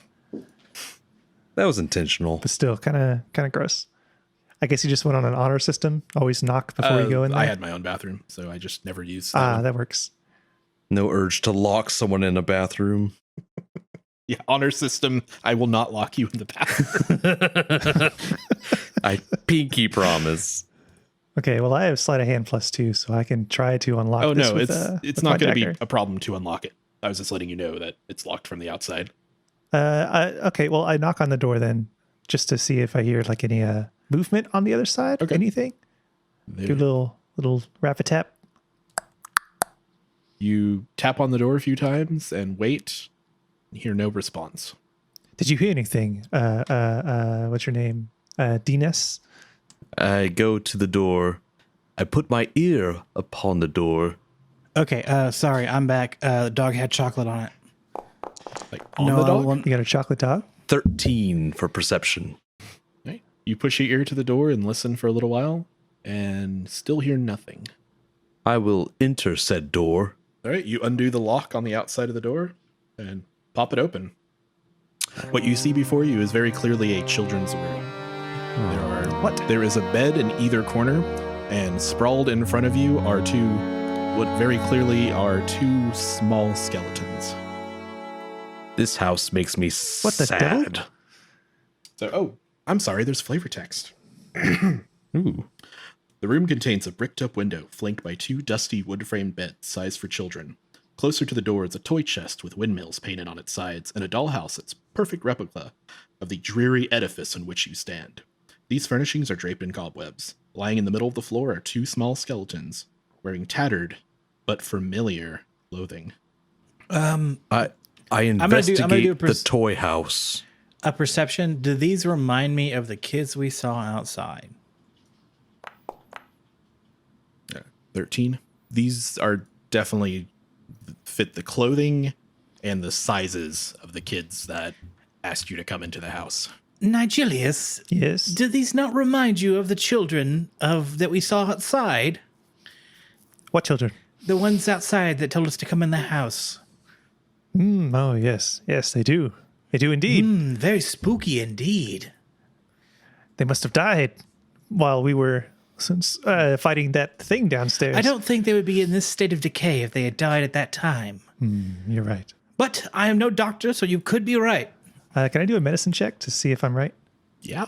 That was intentional. but still kind of gross. I guess you just went on an honor system. Always knock before you go in there. I had my own bathroom, so I just never used that. one. That works. No urge to lock someone in a bathroom. Yeah, honor system. I will not lock you in the bathroom. I pinky promise. Okay, well, I have sleight of hand +2, so I can try to unlock Oh this no, with, it's with not my going to be dagger. a problem to unlock it. I was just letting you know that it's locked from the outside. Okay, well, I knock on the door then, just to see if I hear like any movement on the other side. Okay. Anything? Do a little rap-a-tap. You tap on the door a few times and wait. And hear no response. Did you hear anything? What's your name? Dines? I go to the door. I put my ear upon the door. Okay, sorry, I'm back. The dog had chocolate on it. Like on No, the I dog. want- You got a chocolate dog? 13 for perception. Okay. You push your ear to the door and listen for a little while, and still hear nothing. I will enter said door. All right, you undo the lock on the outside of the door and pop it open. What you see before you is very clearly a children's room. There is a bed in either corner, and sprawled in front of you are what very clearly are 2 small skeletons. This house makes me What the devil? sad. So, I'm sorry, there's flavor text. Ooh. The room contains a bricked-up window flanked by 2 dusty wood-framed beds sized for children. Closer to the door is a toy chest with windmills painted on its sides and a dollhouse that's perfect replica of the dreary edifice on which you stand. These furnishings are draped in cobwebs. Lying in the middle of the floor are 2 small skeletons, wearing tattered but familiar clothing. I gonna do investigate a the toy house. A perception. Do these remind me of the kids we saw outside? 13. these are definitely fit the clothing and the sizes of the kids that asked you to come into the house. Nigelius, Yes. do these not remind you of the children that we saw outside? What children? The ones outside that told us to come in the house. Oh, yes. Yes, they do. They do indeed. Very spooky indeed. They must have died while we were fighting that thing downstairs. I don't think they would be in this state of decay if they had died at that time. You're right. But I am no doctor, so you could be right. Can I do a medicine check to see if I'm right? Yeah.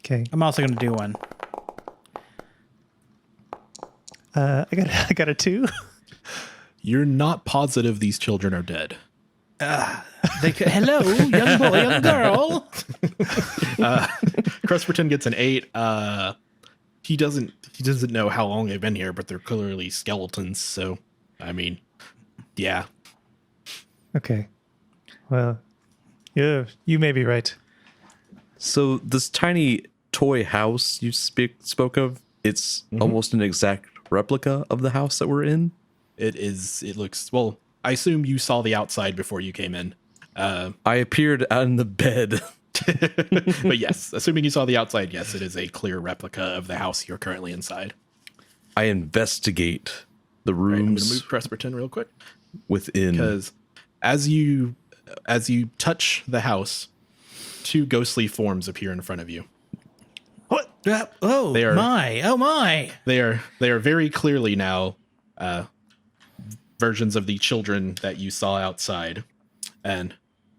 Okay. I'm also going to do one. I got a 2. You're not positive these children are dead. Hello, young boy, young girl. Cresperton gets an 8. He doesn't know how long they've been here, but they're clearly skeletons. So, I mean, yeah. Okay. Well, yeah, you may be right. So this tiny toy house you spoke of, it's almost an exact replica of the house that we're in. It looks, well, I assume you saw the outside before you came in. I appeared on the bed. But yes, assuming you saw the outside, yes, it is a clear replica of the house you're currently inside. I investigate the Right, I'm going to rooms move Cresperton real quick. within. Because as you touch the house, 2 ghostly forms appear in front of you. What? Oh, They are- my. They are very clearly now versions of the children that you saw outside, and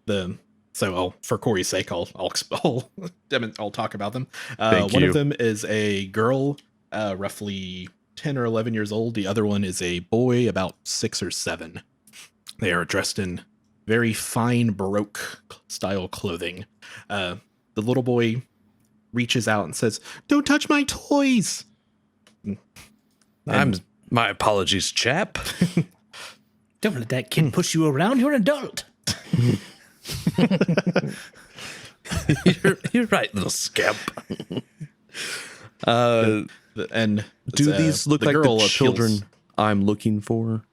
for Corey's sake, I'll talk about them. Thank One you. of them is a girl, roughly 10 or 11 years old. The other one is a boy, about 6 or 7. They are dressed in very fine Baroque style clothing. The little boy reaches out and says, "Don't touch my toys." My apologies, chap. Don't let that kid push you around. You're an adult. You're right, little scamp. And Do these look the like girl the children appeals- I'm looking for?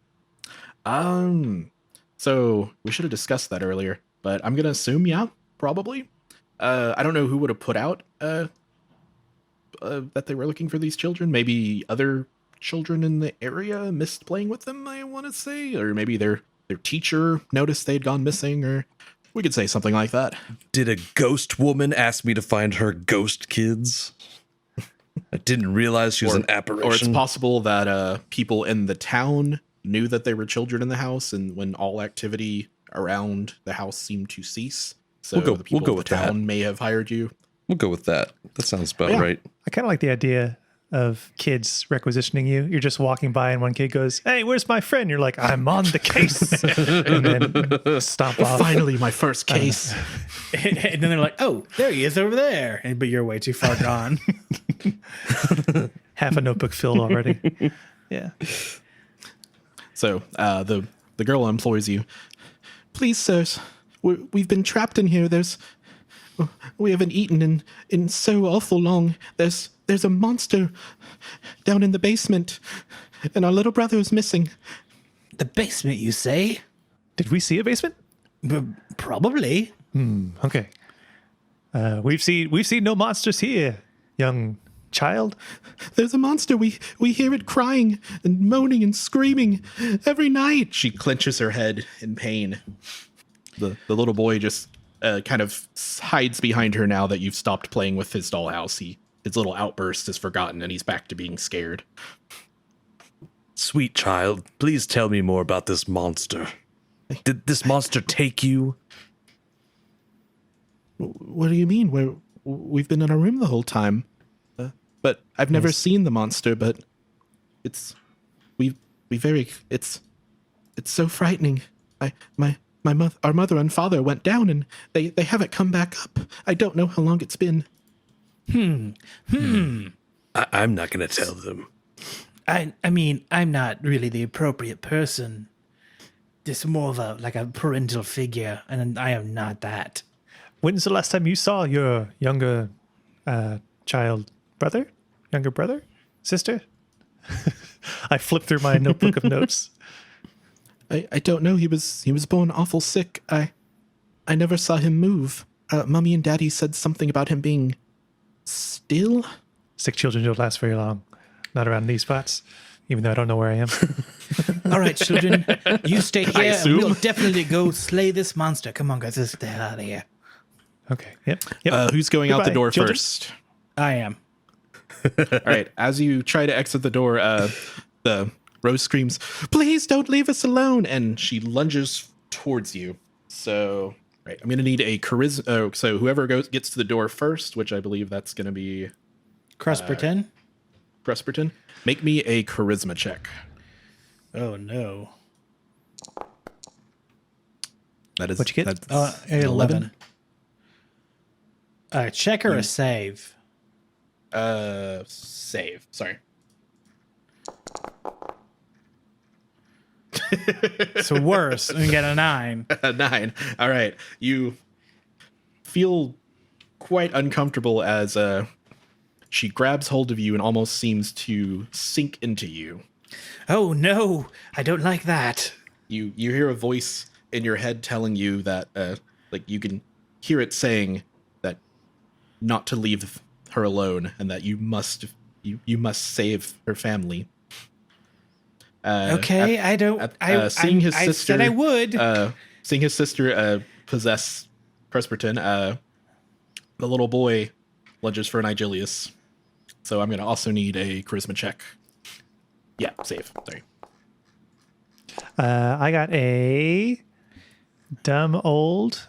So we should have discussed that earlier, but I'm gonna assume, yeah, probably. I don't know who would have put out that they were looking for these children. Maybe other children in the area missed playing with them, I want to say, or maybe their teacher noticed they'd gone missing, or we could say something like that. Did a ghost woman ask me to find her ghost kids? I didn't realize she was an apparition. Or it's possible that people in the town knew that there were children in the house, and when all activity around the house seemed to cease, so We'll go- the people we'll go of with the that. town may have hired you. We'll go with that. That sounds about Yeah. right. I kind of like the idea of kids requisitioning you. You're just walking by and one kid goes, "Hey, where's my friend?" You're like, "I'm on the case." And then stomp off. Finally, my first case. And then they're like, oh, there he is over there. But you're way too far gone. Half a notebook filled already. Yeah. So the girl employs you. Please, sirs, we've been trapped in here. We haven't eaten in so awful long. There's a monster down in the basement, and our little brother is missing. The basement, you say? Did we see a basement? Probably. Okay. We've seen no monsters here, young child. There's a monster. We hear it crying and moaning and screaming every night. She clenches her head in pain. The little boy just kind of hides behind her now that you've stopped playing with his dollhouse. His little outburst is forgotten, and he's back to being scared. Sweet child, please tell me more about this monster. Did this monster take you? What do you mean? We've been in our room the whole time. But I've never seen the monster, but it's so frightening. Our mother and father went down, and they haven't come back up. I don't know how long it's been. I'm not going to tell them. I mean, I'm not really the appropriate person. Just more of a parental figure, and I am not that. When's the last time you saw your younger younger brother, sister? I flip through my notebook of notes. I don't know. He was born awful sick. I never saw him move. Mummy and Daddy said something about him being still. Sick children don't last very long. Not around these parts, even though I don't know where I am. All right, children, you stay here. And assume. we'll definitely go slay this monster. Come on, guys, let's get the hell out of here. Okay. Yep. Who's going out the Goodbye, door children. first? I am. All right. As you try to exit the door, the Rose screams, "Please don't leave us alone!" And she lunges towards you. So, right, I'm gonna need a charisma. So whoever gets to the door first, which I believe that's gonna be Crusperton? Crusperton, make me a charisma check. Oh, no. That is What'd you get? that's 11. A check or a save? Save. Sorry. So worse. We get a 9. A 9. All right. You feel quite uncomfortable as she grabs hold of you and almost seems to sink into you. Oh, no. I don't like that. You hear a voice in your head telling you that like you can hear it saying that not to leave her alone and that you must save her family. Okay, Seeing his I sister, said I would. Seeing his sister possess Presperton, the little boy lunges for an Igilius. So I'm going to also need a charisma check. Yeah, save. Sorry. I got a dumb old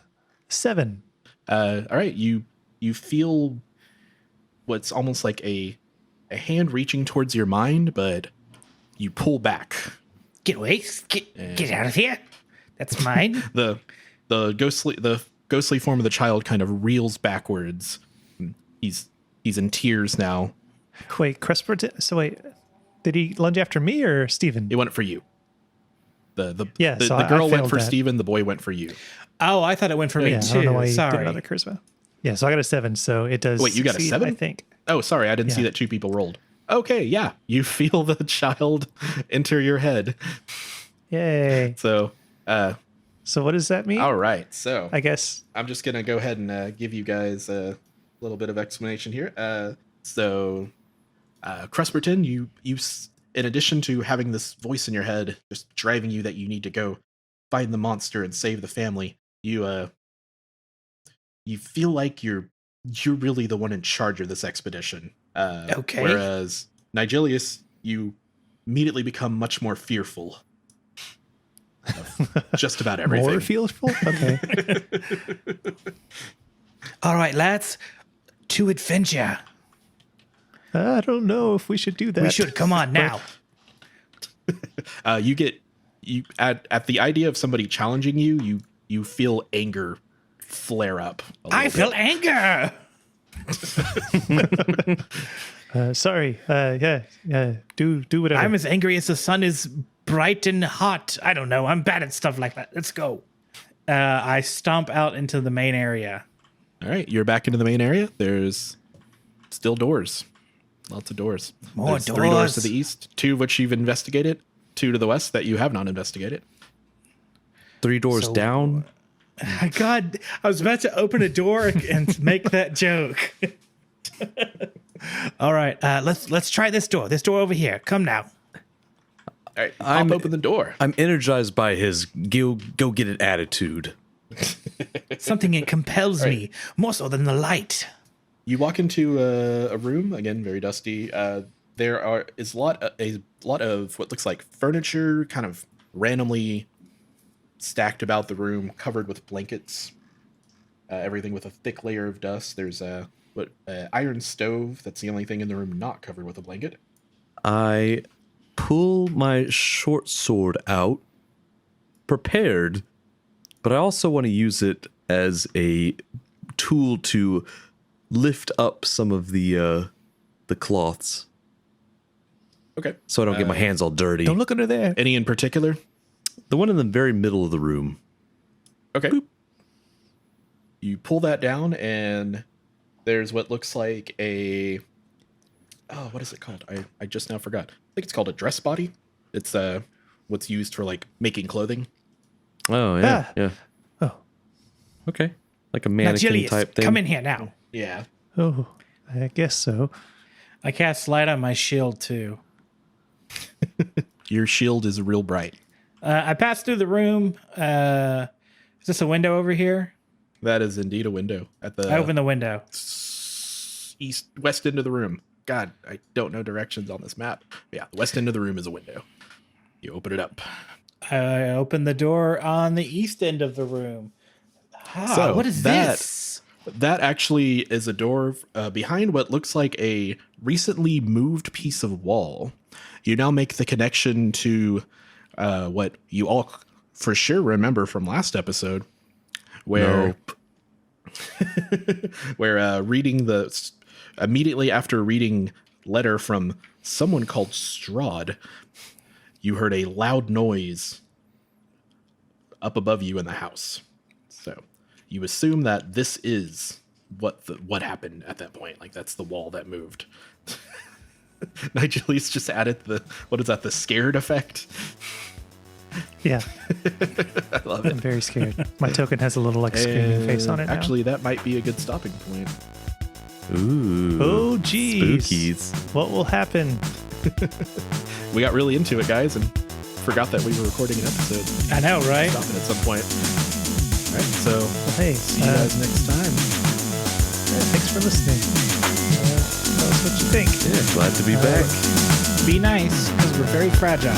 7. All right, you feel what's almost like a hand reaching towards your mind, but you pull back. Get away. Get out of here. That's mine. The ghostly form of the child kind of reels backwards. He's in tears now. Wait, Crusper. So wait, did he lunge after me or Steven? It went for you. The so I girl went failed for that. Steven, the boy went for you. Oh, I thought it went for me Yeah, too. I don't know why you Sorry. did another charisma. Yeah, so I got a 7, so it does. Wait, you got a succeed, 7? I think. Oh, sorry, I didn't see Yeah. that 2 people rolled. Okay, yeah. You feel the child enter your head. Yay. So, So what does that mean? all right. So, I guess. I'm just going to go ahead and give you guys a little bit of explanation here. Crusperton, you in addition to having this voice in your head just driving you that you need to go find the monster and save the family, you feel like you're really the one in charge of this expedition. Okay. Whereas Nigilius, you immediately become much more fearful of just about everything. More fearful? Okay. All right, lads. To adventure. I don't know if we should do that. We should. Come on now. You at the idea of somebody challenging you feel anger flare up. I feel anger. Sorry. Yeah. Do whatever. I'm as angry as the sun is bright and hot. I don't know. I'm bad at stuff like that. Let's go. I stomp out into the main area. All right, you're back into the main area. There's still doors. Lots of doors. More There's 3 doors doors. to the east, 2 of which you've investigated, 2 to the west that you have not investigated. 3 doors So- down. God, I was about to open a door and make that joke. All right, let's try this door. This door over here. Come now. All right, pop open the door. I'm energized by his go get it attitude. Something that compels me more so than the light. You walk into a room, again, very dusty. There is a lot of what looks like furniture kind of randomly stacked about the room, covered with blankets. Everything with a thick layer of dust. There's a iron stove. That's the only thing in the room not covered with a blanket. I pull my short sword out, prepared, but I also want to use it as a tool to lift up some of the cloths, Okay. so I don't get my hands all dirty. Don't look under there. Any in particular? The one in the very middle of the room. Okay. Boop. You pull that down, and there's what looks like a... Oh, what is it called? I just now forgot. think it's called a dress body. It's what's used for like making clothing. Oh yeah, Ah. yeah. Oh. Okay, like a mannequin Nigilius, type thing. come in here now. Yeah. Oh, I guess so. I cast light on my shield too. Your shield is real bright. I passed through the room. Is this a window over here? That is indeed a window at the I open the window. west end of the room. God, I don't know directions on this map. Yeah, the west end of the room is a window. You open it up. I open the door on the east end of the room. So What is this? That actually is a door behind what looks like a recently moved piece of wall. You now make the connection to what you all for sure remember from last episode, where where reading the immediately after reading letter from someone called Strahd, you heard a loud noise up above you in the house. So you assume that this is what happened at that point. Like that's the wall that moved. Nigel's just added the scared effect. Yeah, I love I'm it. very scared. My token has a little like screaming face on it now. Actually, that might be a good stopping point. Ooh. Oh, geez. Spookies. What will happen? We got really into it, guys, and forgot that we were recording an episode. I know, right? Stopping at some point. All right, so Well, hey, see you guys next time. thanks for listening. Tell us what you think. Yeah, glad to be back. Be nice, because we're very fragile.